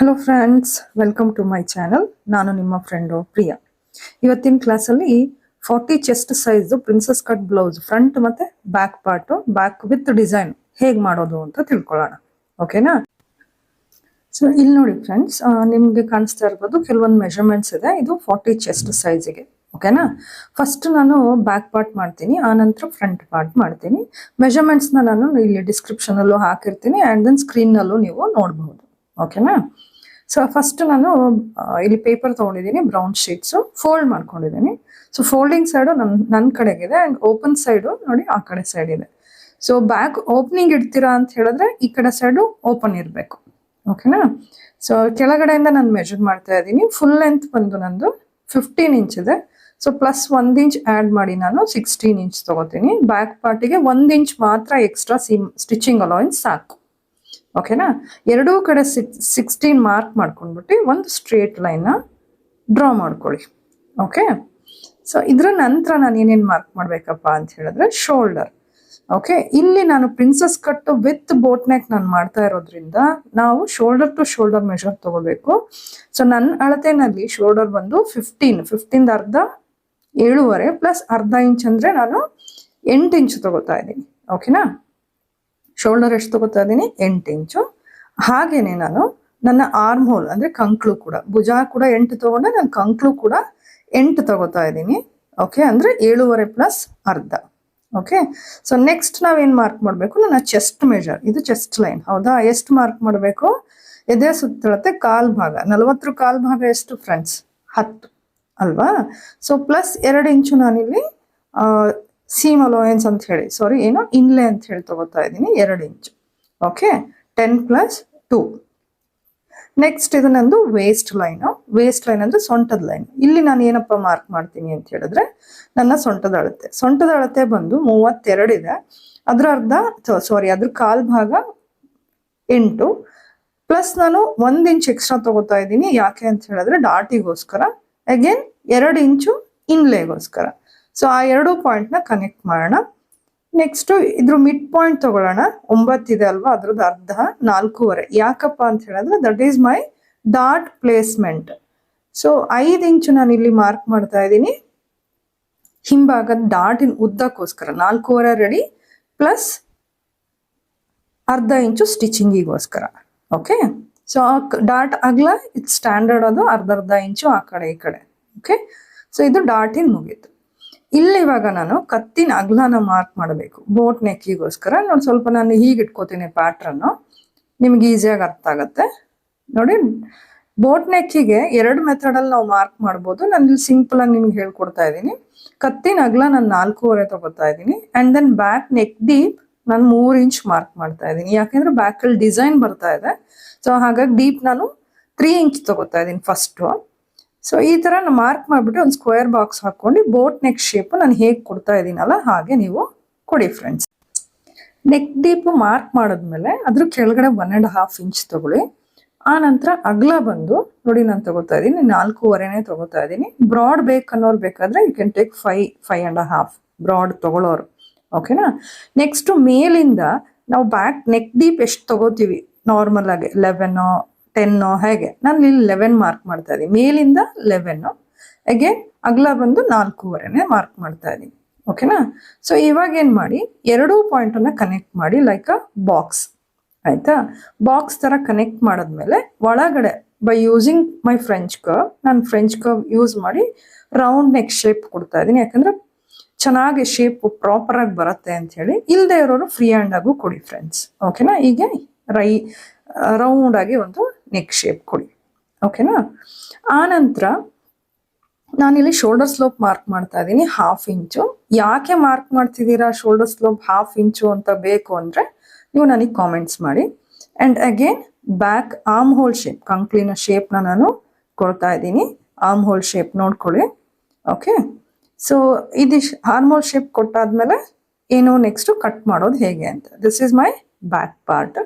Hello friends, welcome to my channel. ನಾನು ನಿಮ್ಮ friend Priya. ಇವತ್ತಿನ ಕ್ಲಾಸಲ್ಲಿ 40 chest size princess cut blouse front ಮತ್ತೆ back part, back with design ಹೇಗೆ ಮಾಡೋದು ಅಂತ ತಿಳ್ಕೊಳ್ಳೋಣ. ಓಕೆನಾ? ಸೊ ಇಲ್ಲಿ ನೋಡಿ ಫ್ರೆಂಡ್ಸ್, ನಿಮಗೆ ಕಾಣಿಸ್ತಾ ಇರ್ಬೋದು ಕೆಲವೊಂದು ಮೆಷರ್ಮೆಂಟ್ಸ್ ಇದೆ. ಇದು 40 ಚೆಸ್ಟ್ ಸೈಜ್ಗೆ. ಓಕೆನಾ? ಫಸ್ಟ್ ನಾನು ಬ್ಯಾಕ್ ಪಾರ್ಟ್ ಮಾಡ್ತೀನಿ, ಆನಂತರ ಫ್ರಂಟ್ ಪಾರ್ಟ್ ಮಾಡ್ತೀನಿ. ಮೆಷರ್ಮೆಂಟ್ಸ್ನ ನಾನು ಇಲ್ಲಿ ಡಿಸ್ಕ್ರಿಪ್ಷನಲ್ಲೂ ಹಾಕಿರ್ತೀನಿ ಆ್ಯಂಡ್ ದೆನ್ ಸ್ಕ್ರೀನ್ನಲ್ಲೂ ನೀವು ನೋಡಬಹುದು. ಓಕೆನಾ? ಸೊ ಫಸ್ಟ್ ನಾನು ಇಲ್ಲಿ ಪೇಪರ್ ತೊಗೊಂಡಿದ್ದೀನಿ, ಬ್ರೌನ್ ಶೀಟ್ಸು ಫೋಲ್ಡ್ ಮಾಡ್ಕೊಂಡಿದ್ದೀನಿ. ಸೊ ಫೋಲ್ಡಿಂಗ್ ಸೈಡು ನನ್ನ ಕಡೆಗಿದೆ ಆ್ಯಂಡ್ ಓಪನ್ ಸೈಡು ನೋಡಿ ಆ ಕಡೆ ಸೈಡ್ ಇದೆ. ಸೊ ಬ್ಯಾಕ್ ಓಪನಿಂಗ್ ಇಡ್ತೀರಾ ಅಂತ ಹೇಳಿದ್ರೆ ಈ ಕಡೆ ಸೈಡು ಓಪನ್ ಇರಬೇಕು. ಓಕೆನಾ? ಸೊ ಕೆಳಗಡೆಯಿಂದ ನಾನು ಮೆಜರ್ ಮಾಡ್ತಾ ಇದ್ದೀನಿ. ಫುಲ್ ಲೆಂತ್ ಬಂದು ನಂದು 15 ಇಂಚ್ ಇದೆ. ಸೊ ಪ್ಲಸ್ 1 ಇಂಚ್ ಆ್ಯಡ್ ಮಾಡಿ ನಾನು 16 ಇಂಚ್ ತೊಗೋತೀನಿ. ಬ್ಯಾಕ್ ಪಾರ್ಟಿಗೆ 1 ಇಂಚ್ ಮಾತ್ರ ಎಕ್ಸ್ಟ್ರಾ ಸ್ಟಿಚಿಂಗ್ ಅಲೋಯನ್ಸ್ ಸಾಕು. ಓಕೆನಾ? ಎರಡೂ ಕಡೆ 16 ಮಾರ್ಕ್ ಮಾಡ್ಕೊಂಡ್ಬಿಟ್ಟು ಒಂದು ಸ್ಟ್ರೇಟ್ ಲೈನ್ನ ಡ್ರಾ ಮಾಡ್ಕೊಳ್ಳಿ. ಓಕೆ? ಸೊ ಇದರ ನಂತರ ನಾನು ಏನೇನು ಮಾರ್ಕ್ ಮಾಡಬೇಕಪ್ಪ ಅಂತ ಹೇಳಿದ್ರೆ ಶೋಲ್ಡರ್. ಓಕೆ, ಇಲ್ಲಿ ನಾನು princess cut with boat neck ನಾನು ಮಾಡ್ತಾ ಇರೋದ್ರಿಂದ ನಾವು ಶೋಲ್ಡರ್ ಟು ಶೋಲ್ಡರ್ ಮೆಷರ್ ತಗೋಬೇಕು. ಸೊ ನನ್ನ ಅಳತೆನಲ್ಲಿ ಶೋಲ್ಡರ್ ಬಂದು 15 ಅರ್ಧ 7.5 ಪ್ಲಸ್ ಅರ್ಧ ಇಂಚ್ ಅಂದರೆ ನಾನು 8 ಇಂಚ್ ತಗೋತಾ ಇದ್ದೀನಿ. ಓಕೆನಾ? ಶೋಲ್ಡರ್ ಎಷ್ಟು ತಗೋತಾ ಇದ್ದೀನಿ? 8 ಇಂಚು. ಹಾಗೇನೆ ನಾನು ನನ್ನ ಆರ್ಮ್ ಹೋಲ್ ಅಂದರೆ ಕಂಕ್ಳು ಕೂಡ, ಭುಜ ಕೂಡ 8 ತಗೊಂಡೆ, ನಾನು ಕಂಕ್ಳು ಕೂಡ 8 ತಗೋತಾ ಇದ್ದೀನಿ. ಓಕೆ, ಅಂದರೆ 7.5 ಪ್ಲಸ್ ಅರ್ಧ. ಓಕೆ, ಸೊ ನೆಕ್ಸ್ಟ್ ನಾವೇನು ಮಾರ್ಕ್ ಮಾಡಬೇಕು? ನನ್ನ ಚೆಸ್ಟ್ ಮೆಜರ್, ಇದು ಚೆಸ್ಟ್ ಲೈನ್ ಹೌದಾ? ಎಷ್ಟು ಮಾರ್ಕ್ ಮಾಡಬೇಕು? ಎದೆ ಸುತ್ತಳತೆ ಕಾಲ್ ಭಾಗ, 40 ಕಾಲ್ ಭಾಗ ಎಷ್ಟು ಫ್ರೆಂಡ್ಸ್? 10 ಅಲ್ವಾ? ಸೊ ಪ್ಲಸ್ 2 ಇಂಚು ನಾನಿಲ್ಲಿ ಸೀಮ್ ಅಲೋಯನ್ಸ್ ಅಂತ ಹೇಳಿ, ಸಾರಿ ಏನೋ ಇನ್ಲೆ ಅಂತ ಹೇಳಿ ತಗೋತಾ ಇದ್ದೀನಿ, 2 ಇಂಚು. Okay, 10 plus 2. ನೆಕ್ಸ್ಟ್ ಇದು ನಂದು ವೇಸ್ಟ್ ಲೈನು. ವೇಸ್ಟ್ ಲೈನ್ ಅಂದರೆ ಸೊಂಟದ ಲೈನ್. ಇಲ್ಲಿ ನಾನು ಏನಪ್ಪ ಮಾರ್ಕ್ ಮಾಡ್ತೀನಿ ಅಂತ ಹೇಳಿದ್ರೆ ನನ್ನ ಸೊಂಟದ ಅಳತೆ ಬಂದು 32 ಇದೆ. ಅದ್ರ ಅದ್ರ ಕಾಲ್ ಭಾಗ 8 ಪ್ಲಸ್ ನಾನು 1 ಇಂಚ್ ಎಕ್ಸ್ಟ್ರಾ ತಗೋತಾ ಇದ್ದೀನಿ. ಯಾಕೆ ಅಂತ ಹೇಳಿದ್ರೆ ಡಾಟಿಗೋಸ್ಕರ, ಅಗೇನ್ 2 ಇಂಚು ಇನ್ಲೇಗೋಸ್ಕರ. ಸೊ ಆ 2 ಪಾಯಿಂಟ್ನ ಕನೆಕ್ಟ್ ಮಾಡೋಣ. ನೆಕ್ಸ್ಟು ಇದ್ರ ಮಿಡ್ ಪಾಯಿಂಟ್ ತಗೊಳ್ಳೋಣ. 9 ಇದೆ ಅಲ್ವಾ, ಅದ್ರದ್ದು ಅರ್ಧ 4.5. ಯಾಕಪ್ಪ ಅಂತ ಹೇಳಿದ್ರೆ that is my dot placement. So 5 ಇಂಚು ನಾನು ಇಲ್ಲಿ ಮಾರ್ಕ್ ಮಾಡ್ತಾ ಇದ್ದೀನಿ ಹಿಂಭಾಗದ ಡಾಟಿನ ಉದ್ದಕ್ಕೋಸ್ಕರ. 4.5 ರೆಡಿ ಪ್ಲಸ್ ಅರ್ಧ ಇಂಚು ಸ್ಟಿಚಿಂಗಿಗೋಸ್ಕರ. ಓಕೆ, ಸೊ ಡಾಟ್ ಅಗಲ ಇದು ಸ್ಟ್ಯಾಂಡರ್ಡ್, ಅದು ಅರ್ಧ ಇಂಚು ಆ ಕಡೆ ಈ ಕಡೆ. ಓಕೆ, ಸೊ ಇದು ಡಾಟಿನ ಮುಗೀತು. ಇಲ್ಲಿ ಇವಾಗ ನಾನು ಕತ್ತಿನ ಅಗಲನ ಮಾರ್ಕ್ ಮಾಡಬೇಕು ಬೋಟ್ ನೆಕ್ಕಿಗೋಸ್ಕರ. ನೋಡಿ ಸ್ವಲ್ಪ ನಾನು ಹೀಗೆ ಇಟ್ಕೋತೀನಿ ಪ್ಯಾಟ್ರನ್ನು, ನಿಮ್ಗೆ ಈಸಿಯಾಗಿ ಅರ್ಥ ಆಗುತ್ತೆ. ನೋಡಿ, ಬೋಟ್ ನೆಕ್ಕಿಗೆ 2 ಮೆಥಡಲ್ಲಿ ನಾವು ಮಾರ್ಕ್ ಮಾಡ್ಬೋದು. ನಾನು ಇಲ್ಲಿ ಸಿಂಪಲ್ ಆಗಿ ನಿಮ್ಗೆ ಹೇಳ್ಕೊಡ್ತಾ ಇದ್ದೀನಿ. ಕತ್ತಿನ ಅಗಲ ನಾನು 4.5 ತಗೋತಾ ಇದ್ದೀನಿ and then back neck deep ನಾನು 3 ಇಂಚ್ ಮಾರ್ಕ್ ಮಾಡ್ತಾ ಇದ್ದೀನಿ. ಯಾಕೆಂದ್ರೆ ಬ್ಯಾಕಲ್ಲಿ ಡಿಸೈನ್ ಬರ್ತಾ ಇದೆ. ಸೊ ಹಾಗಾಗಿ ಡೀಪ್ ನಾನು 3 ಇಂಚ್ ತಗೋತಾ ಇದ್ದೀನಿ ಫಸ್ಟು. ಸೊ ಈ ಥರ ನಾನು ಮಾರ್ಕ್ ಮಾಡಿಬಿಟ್ಟು ಒಂದು ಸ್ಕ್ವೇರ್ ಬಾಕ್ಸ್ ಹಾಕ್ಕೊಂಡು ಬೋಟ್ ನೆಕ್ ಶೇಪ್ ನಾನು ಹೇಗೆ ಕೊಡ್ತಾ ಇದ್ದೀನಲ್ಲ ಹಾಗೆ ನೀವು ಕೊಡಿ ಫ್ರೆಂಡ್ಸ್. ನೆಕ್ ಡೀಪ್ ಮಾರ್ಕ್ ಮಾಡಿದ್ಮೇಲೆ ಅದ್ರ ಕೆಳಗಡೆ 1.5 ಇಂಚ್ ತಗೊಳ್ಳಿ. ಆ ನಂತರ ಅಗಲ ಬಂದು ನೋಡಿ ನಾನು ತಗೋತಾ ಇದ್ದೀನಿ 4.5 ತಗೋತಾ ಇದ್ದೀನಿ. ಬ್ರಾಡ್ ಬೇಕನ್ನೋರು ಬೇಕಾದ್ರೆ ಯು ಕ್ಯಾನ್ ಟೇಕ್ 5.5 ಬ್ರಾಡ್ ತಗೊಳ್ಳೋರು. ಓಕೆನಾ? ನೆಕ್ಸ್ಟು ಮೇಲಿಂದ ನಾವು ಬ್ಯಾಕ್ ನೆಕ್ ಡೀಪ್ ಎಷ್ಟು ತಗೋತೀವಿ ನಾರ್ಮಲ್ ಆಗಿ 11 10 ಹೇಗೆ, ನಾನು ಇಲ್ಲಿ 11 ಮಾರ್ಕ್ ಮಾಡ್ತಾ ಇದ್ದೀನಿ. ಮೇಲಿಂದ 11 ಅಗೇನ್ ಅಗಲ ಬಂದು 4.5 ಮಾರ್ಕ್ ಮಾಡ್ತಾ ಇದ್ದೀನಿ. ಓಕೆನಾ? ಸೊ ಇವಾಗ ಏನು ಮಾಡಿ, 2 ಪಾಯಿಂಟನ್ನು ಕನೆಕ್ಟ್ ಮಾಡಿ ಲೈಕ್ ಅ ಬಾಕ್ಸ್. ಆಯ್ತಾ? ಬಾಕ್ಸ್ ಥರ ಕನೆಕ್ಟ್ ಮಾಡಿದ್ಮೇಲೆ ಒಳಗಡೆ by using my French curve, ನಾನು ಫ್ರೆಂಚ್ ಕರ್ವ್ ಯೂಸ್ ಮಾಡಿ ರೌಂಡ್ ನೆಕ್ ಶೇಪ್ ಕೊಡ್ತಾ ಇದ್ದೀನಿ. ಯಾಕಂದ್ರೆ ಚೆನ್ನಾಗಿ ಶೇಪ್ ಪ್ರಾಪರಾಗಿ ಬರುತ್ತೆ ಅಂತ ಹೇಳಿ. ಇಲ್ಲದೆ ಇರೋರು ಫ್ರೀ ಹ್ಯಾಂಡ್ ಆಗು ಕೊಡಿ ಫ್ರೆಂಡ್ಸ್. ಓಕೆನಾ? ಹೀಗೆ ರೌಂಡ್ ಆಗಿ ಒಂದು ನೆಕ್ ಶೇಪ್ ಕೊಡಿ. ಓಕೆನಾ? ಆನಂತರ ನಾನಿಲ್ಲಿ ಶೋಲ್ಡರ್ ಸ್ಲೋಪ್ ಮಾರ್ಕ್ ಮಾಡ್ತಾ ಇದ್ದೀನಿ 1/2 ಇಂಚು. ಯಾಕೆ ಮಾರ್ಕ್ ಮಾಡ್ತಿದ್ದೀರಾ ಶೋಲ್ಡರ್ ಸ್ಲೋಪ್ 1/2 ಇಂಚು ಅಂತ ಬೇಕು ಅಂದರೆ ನೀವು ನನಗೆ ಕಾಮೆಂಟ್ಸ್ ಮಾಡಿ. And again back arm hole shape, ಕಂಕ್ಲಿನ ಶೇಪ್ನ ನಾನು ಕೊಡ್ತಾ ಇದ್ದೀನಿ. ಆರ್ಮ್ ಹೋಲ್ ಶೇಪ್ ನೋಡ್ಕೊಳ್ಳಿ. ಓಕೆ, ಸೊ ಇದು ಆರ್ಮ್ ಹೋಲ್ ಶೇಪ್ ಕೊಟ್ಟಾದ್ಮೇಲೆ ಏನು ನೆಕ್ಸ್ಟು ಕಟ್ ಮಾಡೋದು ಹೇಗೆ ಅಂತ. This is my back part.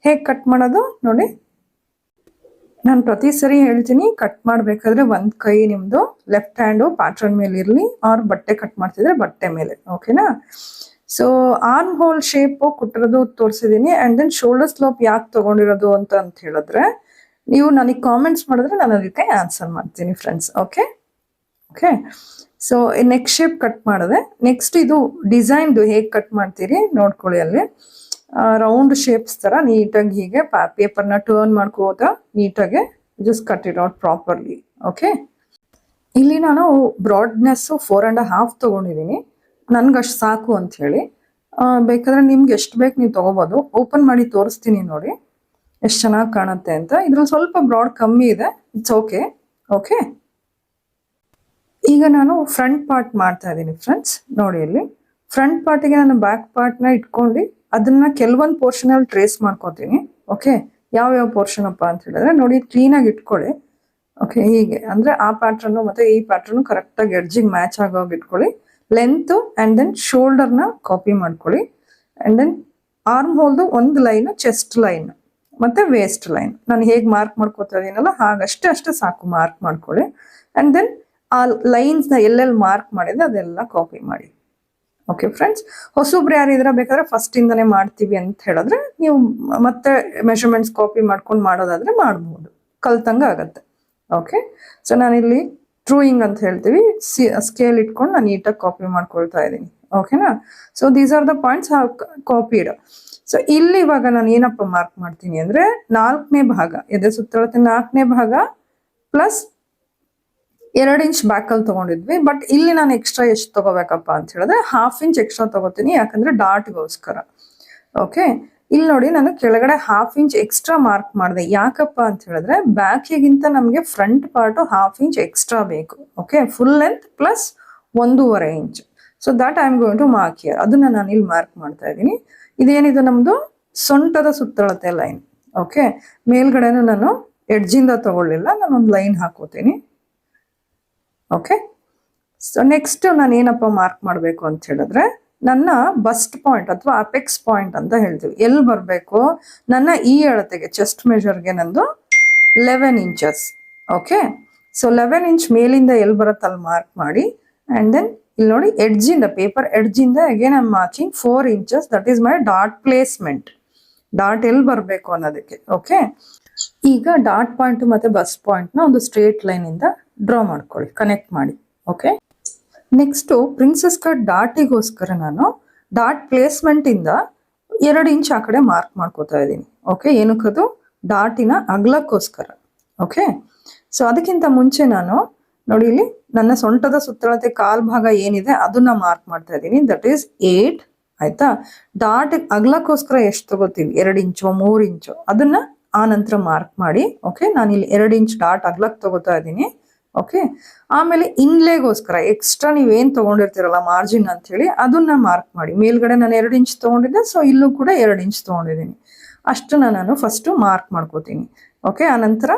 ಹೇಗೆ ಕಟ್ ಮಾಡೋದು ನೋಡಿ, ನಾನು ಪ್ರತಿ ಸರಿ ಹೇಳ್ತೀನಿ, ಕಟ್ ಮಾಡಬೇಕಾದ್ರೆ ಒಂದು ಕೈ ನಿಮ್ಮದು ಲೆಫ್ಟ್ ಹ್ಯಾಂಡು ಪ್ಯಾಟ್ರನ್ ಮೇಲೆ ಇರಲಿ, ಆರ್ ಬಟ್ಟೆ ಕಟ್ ಮಾಡ್ತಿದ್ರೆ ಬಟ್ಟೆ ಮೇಲೆ. ಓಕೆನಾ? ಸೊ ಆರ್ಮ್ ಹೋಲ್ ಶೇಪು ಕೊಟ್ಟಿರೋದು ತೋರಿಸಿದ್ದೀನಿ. ಆ್ಯಂಡ್ ದೆನ್ ಶೋಲ್ಡರ್ ಸ್ಲೋಪ್ ಯಾಕೆ ತೊಗೊಂಡಿರೋದು ಅಂತ ಹೇಳಿದ್ರೆ ನೀವು ನನಗೆ ಕಾಮೆಂಟ್ಸ್ ಮಾಡಿದ್ರೆ ನಾನು ಅದಕ್ಕೆ ಆನ್ಸರ್ ಮಾಡ್ತೀನಿ friends. Okay okay. So next shape cut ಮಾಡಿದೆ. ನೆಕ್ಸ್ಟ್ ಇದು ಡಿಸೈನ್ದು ಹೇಗೆ ಕಟ್ ಮಾಡ್ತೀರಿ ನೋಡ್ಕೊಳ್ಳಿ. ಅಲ್ಲಿ ರೌಂಡ್ ಶೇಪ್ಸ್ ಥರ ನೀಟಾಗಿ ಹೀಗೆ ಪೇಪರ್ನ ಟರ್ನ್ ಮಾಡ್ಕೋತಾ ನೀಟಾಗಿ just cut it out properly. Okay. ಇಲ್ಲಿ ನಾನು ಬ್ರಾಡ್ನೆಸ್ಸು 4.5 ತೊಗೊಂಡಿದ್ದೀನಿ. ನನ್ಗೆ ಅಷ್ಟು ಸಾಕು ಅಂತ ಹೇಳಿ. ಬೇಕಾದ್ರೆ ನಿಮ್ಗೆ ಎಷ್ಟು ಬೇಕು ನೀವು ತೊಗೋಬೋದು. ಓಪನ್ ಮಾಡಿ ತೋರಿಸ್ತೀನಿ ನೋಡಿ ಎಷ್ಟು ಚೆನ್ನಾಗಿ ಕಾಣುತ್ತೆ ಅಂತ. ಇದ್ರಲ್ಲಿ ಸ್ವಲ್ಪ ಬ್ರಾಡ್ ಕಮ್ಮಿ ಇದೆ, ಇಟ್ಸ್ ಓಕೆ. ಓಕೆ. ಈಗ ನಾನು ಫ್ರಂಟ್ ಪಾರ್ಟ್ ಮಾಡ್ತಾ ಇದ್ದೀನಿ ಫ್ರೆಂಡ್ಸ್. ನೋಡಿ ಇಲ್ಲಿ ಫ್ರಂಟ್ ಪಾರ್ಟಿಗೆ ನಾನು ಬ್ಯಾಕ್ ಪಾರ್ಟ್ನ ಇಟ್ಕೊಂಡು ಅದನ್ನ ಕೆಲವೊಂದು ಪೋರ್ಷನಲ್ಲಿ ಟ್ರೇಸ್ ಮಾಡ್ಕೋತೀನಿ. ಓಕೆ. ಯಾವ ಪೋರ್ಷನ್ ಅಪ್ಪ ಅಂತ ಹೇಳಿದ್ರೆ ನೋಡಿ ಕ್ಲೀನಾಗಿ ಇಟ್ಕೊಳ್ಳಿ. ಓಕೆ. ಹೀಗೆ ಅಂದರೆ ಆ ಪ್ಯಾಟ್ರನ್ನು ಮತ್ತು ಈ ಪ್ಯಾಟ್ರನ್ನು ಕರೆಕ್ಟಾಗಿ ಎಡ್ಜಿಗೆ ಮ್ಯಾಚ್ ಆಗೋಗಿ ಇಟ್ಕೊಳ್ಳಿ. ಲೆಂತು ಆ್ಯಂಡ್ ದೆನ್ ಶೋಲ್ಡರ್ನ ಕಾಪಿ ಮಾಡ್ಕೊಳ್ಳಿ. ಆ್ಯಂಡ್ ದೆನ್ ಆರ್ಮ್ ಹೋಲ್ದು ಒಂದು ಲೈನು, ಚೆಸ್ಟ್ ಲೈನ್ ಮತ್ತು ವೇಸ್ಟ್ ಲೈನ್ ನಾನು ಹೇಗೆ ಮಾರ್ಕ್ ಮಾಡ್ಕೋತಾ ಇದೀನಲ್ಲ ಅಷ್ಟೇ ಸಾಕು ಮಾರ್ಕ್ ಮಾಡ್ಕೊಳ್ಳಿ. ಆ್ಯಂಡ್ ದೆನ್ ಆ ಲೈನ್ಸ್ನ ಎಲ್ಲೆಲ್ಲಿ ಮಾರ್ಕ್ ಮಾಡಿದ್ರೆ ಅದೆಲ್ಲ ಕಾಪಿ ಮಾಡಿ. Okay friends. ಹೊಸಬ್ರು ಯಾರಿದ್ರೆ ಬೇಕಾದ್ರೆ ಫಸ್ಟಿಂದನೇ ಮಾಡ್ತೀವಿ ಅಂತ ಹೇಳಿದ್ರೆ ನೀವು ಮತ್ತೆ ಮೆಷರ್ಮೆಂಟ್ಸ್ ಕಾಪಿ ಮಾಡ್ಕೊಂಡು ಮಾಡೋದಾದ್ರೆ ಮಾಡ್ಬೋದು, ಕಲ್ತಂಗೆ ಆಗತ್ತೆ. ಓಕೆ. ಸೊ ನಾನಿಲ್ಲಿ ಡ್ರಾಯಿಂಗ್ ಅಂತ ಹೇಳ್ತೀವಿ, ಸ್ಕೇಲ್ ಇಟ್ಕೊಂಡು ನಾನು ನೀಟಾಗಿ ಕಾಪಿ ಮಾಡ್ಕೊಳ್ತಾ ಇದ್ದೀನಿ. ಓಕೆನಾ. So these are the points copied. So ಇಲ್ಲಿ ಇವಾಗ ನಾನು ಏನಪ್ಪ ಮಾರ್ಕ್ ಮಾಡ್ತೀನಿ ಅಂದರೆ 4ನೇ ಭಾಗ, ಎದೆ ಸುತ್ತಳತೆ 4ನೇ ಭಾಗ ಪ್ಲಸ್ 2 ಇಂಚ್ ಬ್ಯಾಕಲ್ಲಿ ತೊಗೊಂಡಿದ್ವಿ. ಬಟ್ ಇಲ್ಲಿ ನಾನು ಎಕ್ಸ್ಟ್ರಾ ಎಷ್ಟು ತೊಗೋಬೇಕಪ್ಪ ಅಂತ ಹೇಳಿದ್ರೆ 1/2 ಇಂಚ್ ಎಕ್ಸ್ಟ್ರಾ ತೊಗೋತೀನಿ, ಯಾಕಂದರೆ ಡಾಟ್ಗೋಸ್ಕರ. ಓಕೆ. ಇಲ್ಲಿ ನೋಡಿ ನಾನು ಕೆಳಗಡೆ 1/2 ಇಂಚ್ ಎಕ್ಸ್ಟ್ರಾ ಮಾರ್ಕ್ ಮಾಡಿದೆ. ಯಾಕಪ್ಪ ಅಂತ ಹೇಳಿದ್ರೆ ಬ್ಯಾಕಿಗಿಂತ ನಮಗೆ ಫ್ರಂಟ್ ಪಾರ್ಟು 1/2 ಇಂಚ್ ಎಕ್ಸ್ಟ್ರಾ ಬೇಕು. Okay. Full length plus 1.5 inch. So that I am going to mark here. ಅದನ್ನ ನಾನು ಇಲ್ಲಿ ಮಾರ್ಕ್ ಮಾಡ್ತಾ ಇದ್ದೀನಿ. ಇದೇನಿದು ನಮ್ಮದು ಸೊಂಟದ ಸುತ್ತಳತೆ ಲೈನ್. ಓಕೆ. ಮೇಲ್ಗಡೆನೂ ನಾನು ಎಡ್ಜಿಂದ ತಗೊಳ್ಳಿಲ್ಲ, ನಾನೊಂದು ಲೈನ್ ಹಾಕೋತೀನಿ. ಓಕೆ. ಸೊ ನೆಕ್ಸ್ಟ್ ನಾನು ಏನಪ್ಪ ಮಾರ್ಕ್ ಮಾಡಬೇಕು ಅಂತ ಹೇಳಿದ್ರೆ ನನ್ನ ಬಸ್ಟ್ ಪಾಯಿಂಟ್ ಅಥವಾ ಅಪೆಕ್ಸ್ ಪಾಯಿಂಟ್ ಅಂತ ಹೇಳ್ತೀವಿ. ಎಲ್ಲಿ ಬರಬೇಕು, ನನ್ನ ಈ ಅಳತೆಗೆ ಚೆಸ್ಟ್ ಮೆಜರ್ಗೆ ನಂದು 11 ಇಂಚಸ್. ಓಕೆ. ಸೊ 11 ಇಂಚ್ ಮೇಲಿಂದ ಎಲ್ಲಿ ಬರುತ್ತೆ ಅಲ್ಲಿ ಮಾರ್ಕ್ ಮಾಡಿ. ಆ್ಯಂಡ್ ದೆನ್ ಇಲ್ಲಿ ನೋಡಿ ಎಡ್ಜಿಂದ, ಪೇಪರ್ ಎಡ್ಜಿಂದ again I am marking 4 inches. That is my dot placement. Dot ಎಲ್ಲಿ ಬರಬೇಕು ಅನ್ನೋದಕ್ಕೆ. ಓಕೆ. ಈಗ ಡಾಟ್ ಪಾಯಿಂಟ್ ಮತ್ತು ಬಸ್ಟ್ ಪಾಯಿಂಟ್ನ ಒಂದು ಸ್ಟ್ರೇಟ್ ಲೈನಿಂದ ಡ್ರಾ ಮಾಡ್ಕೊಳ್ಳಿ, ಕನೆಕ್ಟ್ ಮಾಡಿ. ಓಕೆ. ನೆಕ್ಸ್ಟು ಪ್ರಿನ್ಸಸ್ ಕಟ್ ಡಾಟಿಗೋಸ್ಕರ ನಾನು ಡಾಟ್ ಪ್ಲೇಸ್ಮೆಂಟಿಂದ 2 ಇಂಚ್ ಆ ಕಡೆ ಮಾರ್ಕ್ ಮಾಡ್ಕೋತಾ ಇದ್ದೀನಿ. ಓಕೆ. ಏನಕ್ಕದು ಡಾಟಿನ ಅಗಲಕ್ಕೋಸ್ಕರ. ಓಕೆ. ಸೊ ಅದಕ್ಕಿಂತ ಮುಂಚೆ ನಾನು ನೋಡಿ ಇಲ್ಲಿ ನನ್ನ ಸೊಂಟದ ಸುತ್ತಳತೆ ಕಾಲ್ ಭಾಗ ಏನಿದೆ ಅದನ್ನ ಮಾರ್ಕ್ ಮಾಡ್ತಾ ಇದ್ದೀನಿ. That is 8. ಆಯ್ತಾ. ಡಾಟ್ ಅಗಲಕ್ಕೋಸ್ಕರ ಎಷ್ಟು ತಗೋತೀವಿ, 2 ಇಂಚು 3 ಇಂಚು, ಅದನ್ನ ಆ ನಂತರ ಮಾರ್ಕ್ ಮಾಡಿ. ಓಕೆ. ನಾನಿಲ್ಲಿ 2 ಇಂಚ್ ಡಾಟ್ ಅಗಲಕ್ಕೆ ತಗೋತಾ ಇದ್ದೀನಿ. ಓಕೆ. ಆಮೇಲೆ ಇನ್ಲೇಗೋಸ್ಕರ ಎಕ್ಸ್ಟ್ರಾ ನೀವೇನು ತೊಗೊಂಡಿರ್ತೀರಲ್ಲ ಮಾರ್ಜಿನ್ ಅಂತ ಹೇಳಿ ಅದನ್ನ ಮಾರ್ಕ್ ಮಾಡಿ. ಮೇಲ್ಗಡೆ ನಾನು 2 ಇಂಚ್ ತೊಗೊಂಡಿದ್ದೆ, ಸೊ ಇಲ್ಲೂ ಕೂಡ 2 ಇಂಚ್ ತೊಗೊಂಡಿದ್ದೀನಿ. ಅಷ್ಟನ್ನ ನಾನು ಫಸ್ಟು ಮಾರ್ಕ್ ಮಾಡ್ಕೋತೀನಿ. ಓಕೆ. ಆನಂತರ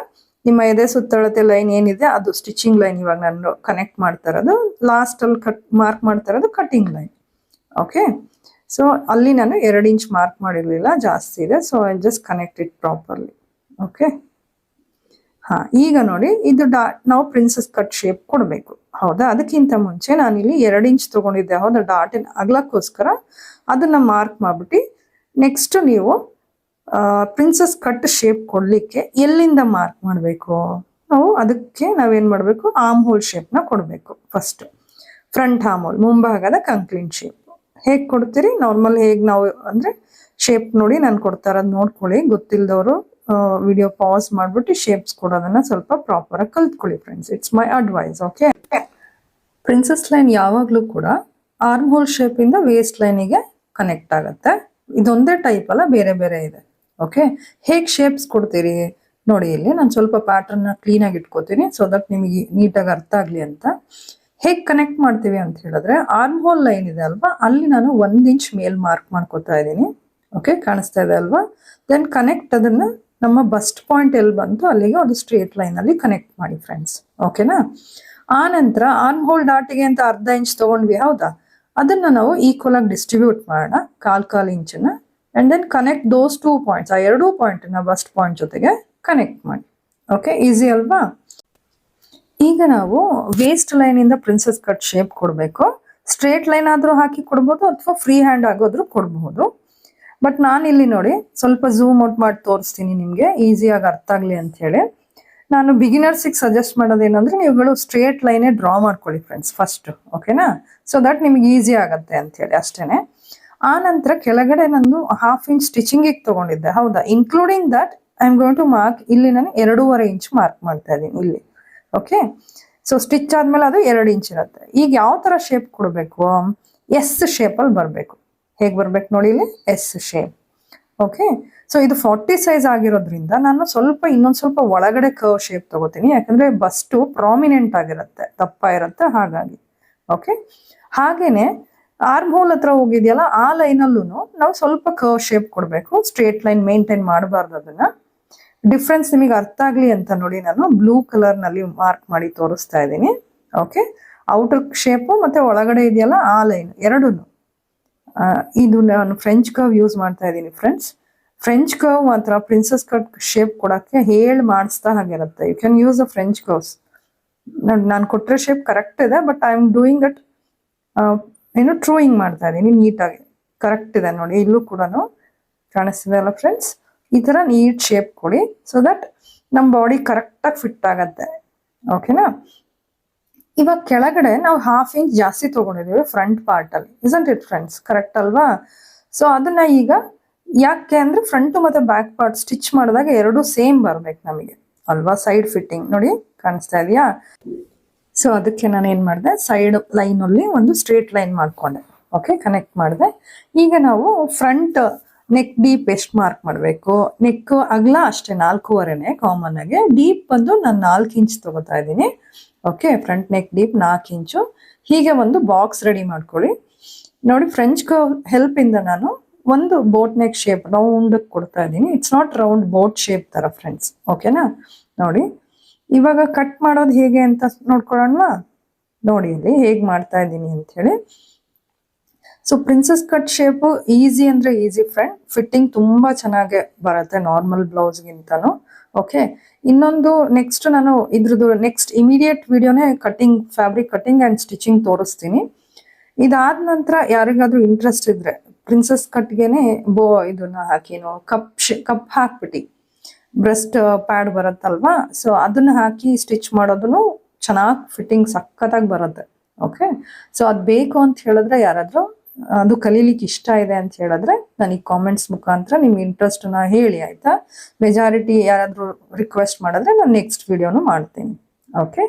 ನಿಮ್ಮ ಎದೆ ಸುತ್ತಳತೆ ಲೈನ್ ಏನಿದೆ ಅದು ಸ್ಟಿಚಿಂಗ್ ಲೈನ್. ಇವಾಗ ನಾನು ಕನೆಕ್ಟ್ ಮಾಡ್ತಾ ಇರೋದು ಲಾಸ್ಟಲ್ಲಿ ಮಾರ್ಕ್ ಮಾಡ್ತಾ ಇರೋದು ಕಟಿಂಗ್ ಲೈನ್. ಓಕೆ. ಸೊ ಅಲ್ಲಿ ನಾನು 2 ಇಂಚ್ ಮಾರ್ಕ್ ಮಾಡಿರಲಿಲ್ಲ, ಜಾಸ್ತಿ ಇದೆ. So I just connect it properly. Okay. ಈಗ ನೋಡಿ ಇದು ನಾವು ಪ್ರಿನ್ಸಸ್ ಕಟ್ ಶೇಪ್ ಕೊಡಬೇಕು. ಹೌದಾ. ಅದಕ್ಕಿಂತ ಮುಂಚೆ ನಾನಿಲ್ಲಿ 2 ಇಂಚ್ ತೊಗೊಂಡಿದ್ದೆ. ಹೌದಾ. ಡಾಟಿನ ಅಗಲಕ್ಕೋಸ್ಕರ ಅದನ್ನ ಮಾರ್ಕ್ ಮಾಡ್ಬಿಟ್ಟು ನೆಕ್ಸ್ಟ್ ನೀವು ಪ್ರಿನ್ಸಸ್ ಕಟ್ ಶೇಪ್ ಕೊಡಲಿಕ್ಕೆ ಎಲ್ಲಿಂದ ಮಾರ್ಕ್ ಮಾಡಬೇಕು, ಅದಕ್ಕೆ ನಾವೇನು ಮಾಡಬೇಕು, ಆರ್ಮ್ ಹೋಲ್ ಶೇಪ್ನ ಕೊಡಬೇಕು. ಫಸ್ಟ್ ಫ್ರಂಟ್ ಆರ್ಮ್ ಹೋಲ್, ಮುಂಭಾಗದ ಕಂಕ್ಲಿನ್ ಶೇಪ್ ಹೇಗೆ ಕೊಡ್ತೀರಿ ನಾರ್ಮಲ್ ಹೇಗೆ ನಾವು ಅಂದರೆ ಶೇಪ್ ನೋಡಿ ನಾನು ಕೊಡ್ತಾ ಇರೋದು ನೋಡ್ಕೊಳ್ಳಿ. ಗೊತ್ತಿಲ್ಲದವರು ವಿಡಿಯೋ ಪಾಸ್ ಮಾಡಿಬಿಟ್ಟು ಶೇಪ್ಸ್ ಕೊಡೋದನ್ನ ಸ್ವಲ್ಪ ಪ್ರಾಪರಾಗಿ ಕಲ್ತ್ಕೊಳ್ಳಿ friends. It's my advice. Okay. Princess line ಯಾವಾಗಲೂ ಕೂಡ ಆರ್ಮ್ ಹೋಲ್ ಶೇಪಿಂದ ವೇಸ್ಟ್ ಲೈನಿಗೆ ಕನೆಕ್ಟ್ ಆಗುತ್ತೆ. ಇದೊಂದೇ ಟೈಪ್ ಅಲ್ಲ, ಬೇರೆ ಬೇರೆ ಇದೆ. ಓಕೆ. ಹೇಗೆ ಶೇಪ್ಸ್ ಕೊಡ್ತೀರಿ ನೋಡಿ. ಇಲ್ಲಿ ನಾನು ಸ್ವಲ್ಪ ಪ್ಯಾಟರ್ನ್ನ ಕ್ಲೀನಾಗಿ ಇಟ್ಕೋತೀನಿ ಸೊ ದಟ್ ನಿಮಗೆ ನೀಟಾಗಿ ಅರ್ಥ ಆಗಲಿ ಅಂತ. ಹೇಗೆ ಕನೆಕ್ಟ್ ಮಾಡ್ತೀವಿ ಅಂತ ಹೇಳಿದ್ರೆ ಆರ್ಮ್ ಹೋಲ್ ಲೈನ್ ಇದೆ ಅಲ್ವಾ, ಅಲ್ಲಿ ನಾನು 1 ಇಂಚ್ ಮೇಲ್ ಮಾರ್ಕ್ ಮಾಡ್ಕೋತಾ ಇದ್ದೀನಿ. ಓಕೆ. ಕಾಣಿಸ್ತಾ ಇದೆ ಅಲ್ವಾ. ದೆನ್ ಕನೆಕ್ಟ್ ಅದನ್ನ ನಮ್ಮ ಬಸ್ಟ್ ಪಾಯಿಂಟ್ ಎಲ್ಲಿ ಬಂತು ಅಲ್ಲಿಗೆ ಒಂದು ಸ್ಟ್ರೇಟ್ ಲೈನಲ್ಲಿ ಕನೆಕ್ಟ್ ಮಾಡಿ ಫ್ರೆಂಡ್ಸ್. ಓಕೆನಾ. ಆ ನಂತರ ಆರ್ಮ್ ಹೋಲ್ ಡಾಟಿಗೆ ಅಂತ 1/2 ಇಂಚ್ ತೊಗೊಂಡ್ವಿ. ಹೌದಾ. ಅದನ್ನ ನಾವು ಈಕ್ವಲ್ ಆಗಿ ಡಿಸ್ಟ್ರಿಬ್ಯೂಟ್ ಮಾಡೋಣ, 1/4 ಇಂಚನ್ನ. And then connect those 2 points, ಆ 2 ಪಾಯಿಂಟ್ನ ಬಸ್ಟ್ ಪಾಯಿಂಟ್ ಜೊತೆಗೆ ಕನೆಕ್ಟ್ ಮಾಡಿ. ಓಕೆ. ಈಸಿ ಅಲ್ವಾ. ಈಗ ನಾವು ವೇಸ್ಟ್ ಲೈನಿಂದ ಪ್ರಿನ್ಸಸ್ ಕಟ್ ಶೇಪ್ ಕೊಡಬೇಕು. ಸ್ಟ್ರೇಟ್ ಲೈನ್ ಆದರೂ ಹಾಕಿ ಕೊಡ್ಬೋದು ಅಥವಾ ಫ್ರೀ ಹ್ಯಾಂಡ್ ಆಗೋದ್ರೂ ಕೊಡ್ಬೋದು. ಬಟ್ ನಾನು ಇಲ್ಲಿ ನೋಡಿ ಸ್ವಲ್ಪ ಝೂಮ್ ಔಟ್ ಮಾಡಿ ತೋರಿಸ್ತೀನಿ ನಿಮಗೆ ಈಸಿಯಾಗಿ ಅರ್ಥ ಆಗಲಿ ಅಂತ ಹೇಳಿ. ನಾನು ಬಿಗಿನರ್ಸಿಗೆ ಸಜೆಸ್ಟ್ ಮಾಡೋದೇನಂದ್ರೆ ನೀವುಗಳು ಸ್ಟ್ರೇಟ್ ಲೈನೇ ಡ್ರಾ ಮಾಡ್ಕೊಳ್ಳಿ ಫ್ರೆಂಡ್ಸ್ ಫಸ್ಟ್, ಓಕೆನಾ? ಸೊ ದಟ್ ನಿಮ್ಗೆ ಈಸಿ ಆಗತ್ತೆ ಅಂತ ಹೇಳಿ ಅಷ್ಟೇನೆ. ಆ ನಂತರ ಕೆಳಗಡೆ ನಂದು 1/2 ಇಂಚ್ ಸ್ಟಿಚಿಂಗಿಗೆ ತಗೊಂಡಿದ್ದೆ, ಹೌದಾ? Including that I am going to mark, ಇಲ್ಲಿ ನಾನು 2.5 ಇಂಚ್ ಮಾರ್ಕ್ ಮಾಡ್ತಾ ಇದ್ದೀನಿ ಇಲ್ಲಿ, ಓಕೆ? ಸೊ ಸ್ಟಿಚ್ ಆದ್ಮೇಲೆ ಅದು 2 ಇಂಚ್ ಇರುತ್ತೆ. ಈಗ ಯಾವ ತರ ಶೇಪ್ ಕೊಡಬೇಕು? ಎಸ್ ಶೇಪಲ್ಲಿ ಬರಬೇಕು. ಹೇಗೆ ಬರ್ಬೇಕು ನೋಡಿ ಇಲ್ಲಿ, ಎಸ್ ಶೇಪ್, ಓಕೆ? ಸೊ ಇದು 40 ಸೈಜ್ ಆಗಿರೋದ್ರಿಂದ ನಾನು ಇನ್ನೊಂದು ಸ್ವಲ್ಪ ಒಳಗಡೆ ಕರ್ವ್ ಶೇಪ್ ತಗೋತೀನಿ, ಯಾಕಂದ್ರೆ ಬಸ್ಟು ಪ್ರಾಮಿನೆಂಟ್ ಆಗಿರುತ್ತೆ, ದಪ್ಪ ಇರುತ್ತೆ, ಹಾಗಾಗಿ, ಓಕೆ? ಹಾಗೇನೆ ಆರ್ಮ್ ಹೋಲ್ ಹತ್ರ ಹೋಗಿದೆಯಲ್ಲ, ಆ ಲೈನಲ್ಲೂ ನಾವು ಸ್ವಲ್ಪ ಕರ್ವ್ ಶೇಪ್ ಕೊಡಬೇಕು, ಸ್ಟ್ರೇಟ್ ಲೈನ್ ಮೇಂಟೈನ್ ಮಾಡಬಾರ್ದು. ಅದನ್ನ ಡಿಫ್ರೆನ್ಸ್ ನಿಮಗೆ ಅರ್ಥ ಆಗ್ಲಿ ಅಂತ ನೋಡಿ ನಾನು ಬ್ಲೂ ಕಲರ್ ನಲ್ಲಿ ಮಾರ್ಕ್ ಮಾಡಿ ತೋರಿಸ್ತಾ ಇದ್ದೀನಿ, ಓಕೆ? ಔಟರ್ ಶೇಪ್ ಮತ್ತೆ ಒಳಗಡೆ ಇದೆಯಲ್ಲ ಆ ಲೈನ್ ಎರಡೂ. ಇದು ನಾನು ಫ್ರೆಂಚ್ ಕರ್ವ್ ಯೂಸ್ ಮಾಡ್ತಾ ಇದ್ದೀನಿ ಫ್ರೆಂಡ್ಸ್. ಫ್ರೆಂಚ್ ಕರ್ವ್ ಮಾತ್ರ ಪ್ರಿನ್ಸಸ್ ಕಟ್ ಶೇಪ್ ಕೊಡಕ್ಕೆ ಮಾಡಿಸ್ತಾ ಹಾಗಿರುತ್ತೆ. You can use a French curves. ನಾನು ಕೊಟ್ಟರೆ ಶೇಪ್ ಕರೆಕ್ಟ್ ಇದೆ, but I am doing it truing ಮಾಡ್ತಾ ಇದ್ದೀನಿ ನೀಟಾಗಿ. ಕರೆಕ್ಟ್ ಇದೆ ನೋಡಿ, ಇಲ್ಲೂ ಕೂಡ ಕಾಣಿಸ್ತಿದೆ ಅಲ್ಲ ಫ್ರೆಂಡ್ಸ್? ಈ ತರ ನೀಟ್ ಶೇಪ್ ಕೊಡಿ, ಸೊ ದಟ್ ನಮ್ಮ ಬಾಡಿ ಕರೆಕ್ಟಾಗಿ ಫಿಟ್ ಆಗತ್ತೆ, ಓಕೆನಾ? ಇವಾಗ ಕೆಳಗಡೆ ನಾವು 1/2 ಇಂಚ್ ಜಾಸ್ತಿ ತಗೊಂಡಿದ್ದೀವಿ ಫ್ರಂಟ್ ಪಾರ್ಟ್ ಅಲ್ಲಿ, ಇಸಂಟ್ ಇಟ್ ಫ್ರೆಂಡ್ಸ್? ಕರೆಕ್ಟ್ ಅಲ್ವಾ? ಸೊ ಅದನ್ನ ಈಗ ಯಾಕೆ ಅಂದ್ರೆ ಫ್ರಂಟ್ ಮತ್ತೆ ಬ್ಯಾಕ್ ಪಾರ್ಟ್ ಸ್ಟಿಚ್ ಮಾಡಿದಾಗ ಎರಡು ಸೇಮ್ ಬರ್ಬೇಕು ನಮಗೆ ಅಲ್ವಾ? ಸೈಡ್ ಫಿಟ್ಟಿಂಗ್ ನೋಡಿ, ಕಾಣಿಸ್ತಾ ಇದೆಯಾ? ಸೊ ಅದಕ್ಕೆ ನಾನು ಏನ್ ಮಾಡಿದೆ, ಸೈಡ್ ಲೈನ್ ಅಲ್ಲಿ ಒಂದು ಸ್ಟ್ರೇಟ್ ಲೈನ್ ಮಾಡ್ಕೊಂಡೆ, ಓಕೆ? ಕನೆಕ್ಟ್ ಮಾಡಿದೆ. ಈಗ ನಾವು ಫ್ರಂಟ್ ನೆಕ್ ಡೀಪ್ ಎಷ್ಟು ಮಾರ್ಕ್ ಮಾಡಬೇಕು? ನೆಕ್ ಅಗಲ ಅಷ್ಟೇ 4.5 ಕಾಮನ್ ಆಗಿ. ಡೀಪ್ ಬಂದು ನಾನು 4 ಇಂಚ್ ತಗೋತಾ ಇದ್ದೀನಿ, ಓಕೆ? ಫ್ರಂಟ್ ನೆಕ್ ಡೀಪ್ 4 ಇಂಚು. ಹೀಗೆ ಒಂದು ಬಾಕ್ಸ್ ರೆಡಿ ಮಾಡ್ಕೊಳ್ಳಿ. ನೋಡಿ, ಫ್ರೆಂಚ್ ಕರ್ವ್ ಹೆಲ್ಪ್ ಇಂದ ನಾನು ಒಂದು ಬೋಟ್ ನೆಕ್ ಶೇಪ್ ರೌಂಡ್ ಕೊಡ್ತಾ ಇದ್ದೀನಿ. It's not round, boat shape ತರ ಫ್ರೆಂಡ್ಸ್, ಓಕೆನಾ? ನೋಡಿ, ಇವಾಗ ಕಟ್ ಮಾಡೋದು ಹೇಗೆ ಅಂತ ನೋಡ್ಕೊಳ್ಳೋಣವಾ? ನೋಡಿ ಇಲ್ಲಿ ಹೇಗೆ ಮಾಡ್ತಾ ಇದ್ದೀನಿ ಅಂತ ಹೇಳಿ. So princess cut shape easy ಅಂದ್ರೆ ಈಸಿ ಫ್ರೆಂಡ್, ಫಿಟ್ಟಿಂಗ್ ತುಂಬಾ ಚೆನ್ನಾಗಿ ಬರುತ್ತೆ ನಾರ್ಮಲ್ ಬ್ಲೌಸ್ಗಿಂತನೂ, ಓಕೆ? ಇನ್ನೊಂದು ನೆಕ್ಸ್ಟ್ ನಾನು ಇದ್ರದ್ದು ನೆಕ್ಸ್ಟ್ ಇಮಿಡಿಯೇಟ್ ವಿಡಿಯೋನೇ cutting, fabric cutting and stitching ತೋರಿಸ್ತೀನಿ. ಇದಾದ ನಂತರ ಯಾರಿಗಾದ್ರೂ ಇಂಟ್ರೆಸ್ಟ್ ಇದ್ರೆ ಪ್ರಿನ್ಸಸ್ ಕಟ್ಗೆನೆ ಇದನ್ನ ಹಾಕಿನೋ ಕಪ್ ಹಾಕ್ಬಿಟ್ಟು ಬ್ರೆಸ್ಟ್ ಪ್ಯಾಡ್ ಬರುತ್ತಲ್ವಾ, ಸೊ ಅದನ್ನ ಹಾಕಿ ಸ್ಟಿಚ್ ಮಾಡೋದನ್ನು ಚೆನ್ನಾಗಿ ಫಿಟ್ಟಿಂಗ್ ಸಖತ್ತಾಗಿ ಬರುತ್ತೆ, ಓಕೆ? ಸೊ ಅದು ಬೇಕು ಅಂತ ಹೇಳಿದ್ರೆ, ಯಾರಾದ್ರೂ ಅದು ಕಲೀಲಿಕ್ಕೆ ಇಷ್ಟ ಇದೆ ಅಂತ ಹೇಳಿದ್ರೆ ನನಗೆ ಕಾಮೆಂಟ್ಸ್ ಮುಖಾಂತರ ನಿಮ್ ಇಂಟ್ರೆಸ್ಟ್ ನ ಹೇಳಿ, ಆಯ್ತಾ? ಮೆಜಾರಿಟಿ ಯಾರಾದ್ರೂ ರಿಕ್ವೆಸ್ಟ್ ಮಾಡಿದ್ರೆ ನಾನು ನೆಕ್ಸ್ಟ್ ವಿಡಿಯೋನು ಮಾಡ್ತೀನಿ, ಓಕೆ?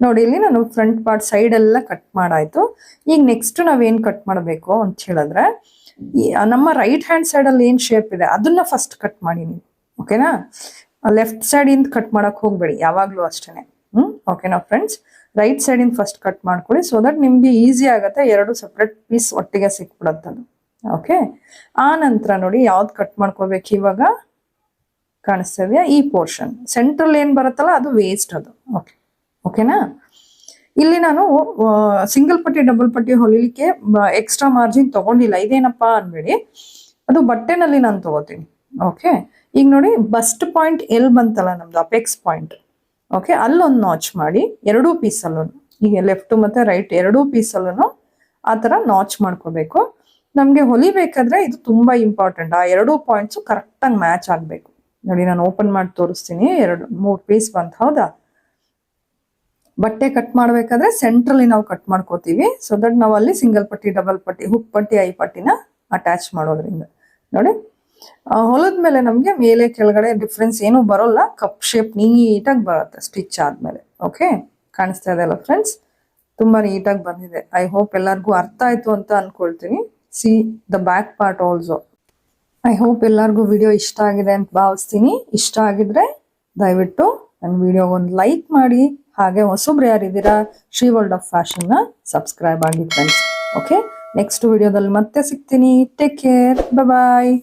ನೋಡಿ, ಇಲ್ಲಿ ನಾನು ಫ್ರಂಟ್ ಪಾರ್ಟ್ ಸೈಡ್ ಎಲ್ಲ ಕಟ್ ಮಾಡಾಯ್ತು. ಈಗ ನೆಕ್ಸ್ಟ್ ನಾವೇನ್ ಕಟ್ ಮಾಡಬೇಕು ಅಂತ ಹೇಳಿದ್ರೆ, ನಮ್ಮ ರೈಟ್ ಹ್ಯಾಂಡ್ ಸೈಡ್ ಅಲ್ಲಿ ಏನ್ ಶೇಪ್ ಇದೆ ಅದನ್ನ ಫಸ್ಟ್ ಕಟ್ ಮಾಡಿ ನೀವು, ಓಕೆನಾ? ಲೆಫ್ಟ್ ಸೈಡ್ ಇಂದ ಕಟ್ ಮಾಡಕ್ ಹೋಗ್ಬೇಡಿ ಯಾವಾಗ್ಲೂ ಅಷ್ಟೇನೆ, ಓಕೆನಾ ಫ್ರೆಂಡ್ಸ್? ರೈಟ್ ಸೈಡ್ ಇಂದ ಫಸ್ಟ್ ಕಟ್ ಮಾಡ್ಕೊಳ್ಳಿ, ಸೊ ದಟ್ ನಿಮ್ಗೆ ಈಸಿ ಆಗತ್ತೆ, 2 ಸೆಪರೇಟ್ ಪೀಸ್ ಒಟ್ಟಿಗೆ ಸಿಕ್ಬಿಡತ್ತದು, ಓಕೆ? ಆ ನಂತರ ನೋಡಿ ಯಾವ್ದು ಕಟ್ ಮಾಡ್ಕೋಬೇಕು ಇವಾಗ, ಕಾಣಿಸ್ತಾ ಇದೆಯಾ? ಈ ಪೋರ್ಷನ್ ಸೆಂಟ್ರಲ್ ಏನ್ ಬರುತ್ತಲ್ಲ ಅದು ವೇಸ್ಟ್, ಅದು, ಓಕೆ? ಓಕೆನಾ? ಇಲ್ಲಿ ನಾನು ಸಿಂಗಲ್ ಪಟ್ಟಿ ಡಬಲ್ ಪಟ್ಟಿ ಹೊಲಿಲಿಕ್ಕೆ ಎಕ್ಸ್ಟ್ರಾ ಮಾರ್ಜಿನ್ ತಗೊಂಡಿಲ್ಲ. ಇದೇನಪ್ಪಾ ಅನ್ಬೇಡಿ, ಅದು ಬಟ್ಟೆನಲ್ಲಿ ನಾನು ತಗೋತೀನಿ, ಓಕೆ? ಈಗ ನೋಡಿ, ಬಸ್ಟ್ ಪಾಯಿಂಟ್ ಎಲ್ ಬಂತಲ್ಲ ನಮ್ದು ಅಪೆಕ್ಸ್ ಪಾಯಿಂಟ್, ಓಕೆ? ಅಲ್ಲೊಂದು ನಾಚ್ ಮಾಡಿ 2 ಪೀಸಲ್ಲೂ, ಈಗ ಲೆಫ್ಟ್ ಮತ್ತೆ ರೈಟ್ 2 ಪೀಸಲ್ಲೂ ಆ ತರ ನಾಚ್ ಮಾಡ್ಕೋಬೇಕು. ನಮ್ಗೆ ಹೊಲಿಬೇಕಾದ್ರೆ ಇದು ತುಂಬಾ ಇಂಪಾರ್ಟೆಂಟ್, ಆ 2 ಪಾಯಿಂಟ್ಸ್ ಕರೆಕ್ಟಾಗಿ ಮ್ಯಾಚ್ ಆಗ್ಬೇಕು. ನೋಡಿ, ನಾನು ಓಪನ್ ಮಾಡಿ ತೋರಿಸ್ತೀನಿ. 3 ಪೀಸ್ ಬಂತ, ಹೌದಾ? ಬಟ್ಟೆ ಕಟ್ ಮಾಡ್ಬೇಕಾದ್ರೆ ಸೆಂಟ್ರಲ್ಲಿ ನಾವು ಕಟ್ ಮಾಡ್ಕೋತೀವಿ, ಸೊ ದಟ್ ನಾವು ಅಲ್ಲಿ ಸಿಂಗಲ್ ಪಟ್ಟಿ ಡಬಲ್ ಪಟ್ಟಿ ಹುಕ್ ಪಟ್ಟಿ ಐ ಪಟ್ಟಿನ ಅಟ್ಯಾಚ್ ಮಾಡೋದ್ರಿಂದ. ನೋಡಿ, ಹೊಲದ್ಮೇಲೆ ನಮ್ಗೆ ಮೇಲೆ ಕೆಳಗಡೆ ಡಿಫ್ರೆನ್ಸ್ ಏನು ಬರೋಲ್ಲ, ಕಪ್ ಶೇಪ್ ನೀಟಾಗಿ ಬರುತ್ತೆ ಸ್ಟಿಚ್ ಆದ್ಮೇಲೆ, ಓಕೆ? ಕಾಣಿಸ್ತಾ ಇದೆ ಅಲ್ಲ ಫ್ರೆಂಡ್ಸ್? ತುಂಬಾ ನೀಟಾಗಿ ಬಂದಿದೆ. ಐ ಹೋಪ್ ಎಲ್ಲರಿಗೂ ಅರ್ಥ ಆಯ್ತು ಅಂತ ಅನ್ಕೊಳ್ತೀನಿ. See the back part also. I hope ಎಲ್ಲರಿಗೂ ವಿಡಿಯೋ ಇಷ್ಟ ಆಗಿದೆ ಅಂತ ಭಾವಿಸ್ತೀನಿ. ಇಷ್ಟ ಆಗಿದ್ರೆ ದಯವಿಟ್ಟು ನನ್ನ ವಿಡಿಯೋಗೆ ಒಂದು ಲೈಕ್ ಮಾಡಿ, ಹಾಗೆ ಹೊಸಬ್ರು ಯಾರಿದ್ದೀರಾ ಶ್ರೀ ವರ್ಲ್ಡ್ ಆಫ್ ಫ್ಯಾಷನ್ ನ ಸಬ್ಸ್ಕ್ರೈಬ್ ಆಗಿ ಫ್ರೆಂಡ್ಸ್, ಓಕೆ? ನೆಕ್ಸ್ಟ್ ವಿಡಿಯೋದಲ್ಲಿ ಮತ್ತೆ ಸಿಗ್ತೀನಿ. ಟೇಕ್ ಕೇರ್, ಬಾಯ್.